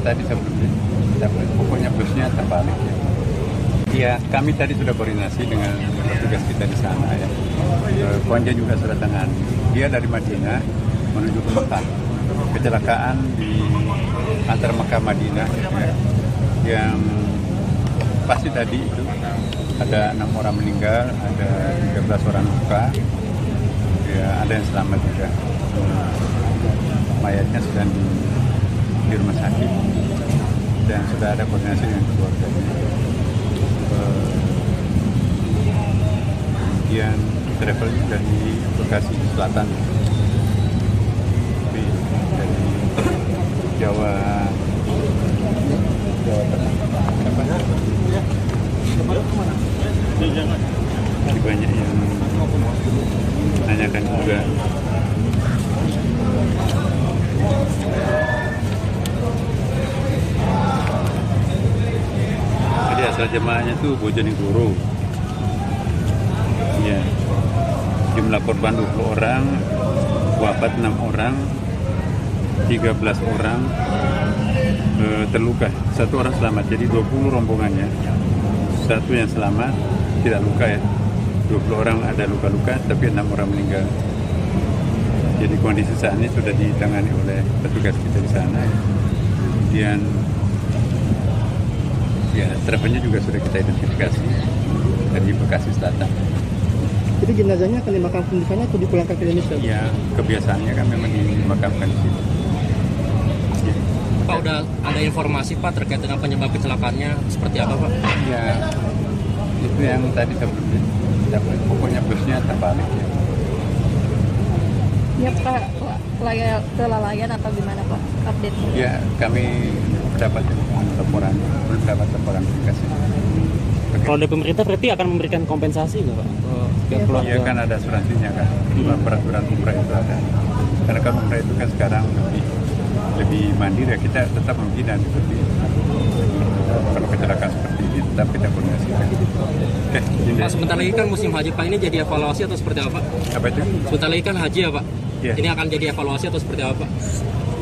tadi sebelumnya, pokoknya busnya terbalik ya. Ya, kami tadi sudah koordinasi dengan petugas kita di sana ya. Konja juga sudah tangan. Dia dari Madinah menuju ke Mekah. Kecelakaan di antara Mekah Madinah ya, yang pasti tadi itu ada 6 orang meninggal, ada 13 orang luka, ya ada yang selamat juga. Mayatnya sedang di rumah sakit dan sudah ada koordinasi dengan keluarganya. Kemudian travel dari Bekasi Selatan, dari Jawa Tengah. Jadi banyak yang menanyakan juga. Jadi asal jemaahnya tuh Bojonegoro. Ya. Jumlah korban 20 orang, wafat 6 orang, 13 orang terluka, 1 orang selamat. Jadi 20 rombongannya, 1 yang selamat, tidak luka ya. 20 orang ada luka-luka, tapi 6 orang meninggal. Jadi kondisi saat ini sudah ditangani oleh petugas kita di sana. Kemudian ya travelnya juga sudah kita identifikasi dari Bekasi Selatan. Jadi jenazahnya akan dimakamkan di sana atau dipulangkan ke Indonesia? Ya, kebiasaannya kan memang dimakamkan di sini. Ya. Pak, udah ada informasi Pak terkait dengan penyebab kecelakaannya seperti apa Pak? Ya, itu yang tadi sebelumnya. Pokoknya busnya terbalik ya. Ya Pak, kelalaian atau gimana Pak? Update. Ya, kami dapat laporan, belum dapat laporan indikasi. Kalau dari pemerintah berarti akan memberikan kompensasi nggak Pak? Ya kan ada asuransinya kan, peraturan umrah itu ada. Karena kan umrah itu kan sekarang lebih mandiri ya, kita tetap membina seperti kalau kecelakaan seperti ini tetap kita koordinasikan. Oke, Pak, sebentar lagi kan musim haji Pak, ini jadi evaluasi atau seperti apa? Apa itu? Sebentar lagi kan haji ya Pak? Ya. Ini akan jadi evaluasi atau seperti apa Pak?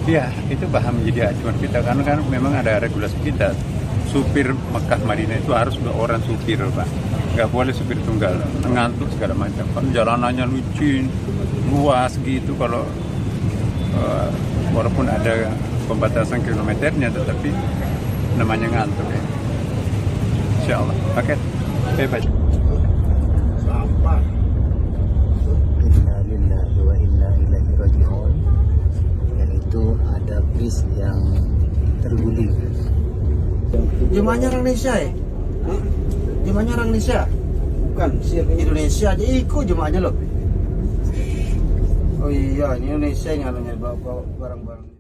Ya, itu bahan menjadi acuan kita karena kan memang ada regulasi kita. Supir Mekah Madinah itu harus 2 orang supir Pak, nggak boleh supir tunggal, ngantuk segala macam. Kan jalanannya licin, luas gitu. Kalau walaupun ada pembatasan kilometernya, tetapi namanya ngantuk ya. Insya Allah. Oke, bebas. Innalillahi wa inna ilaihi raji'un. Dan itu ada bis yang terguling. Jemaahnya orang Indonesia ya? Jemaahnya orang Indonesia? Bukan, Indonesia aja ikut jemaahnya loh. Oh iya, ini Indonesia yang bawa barang-barang.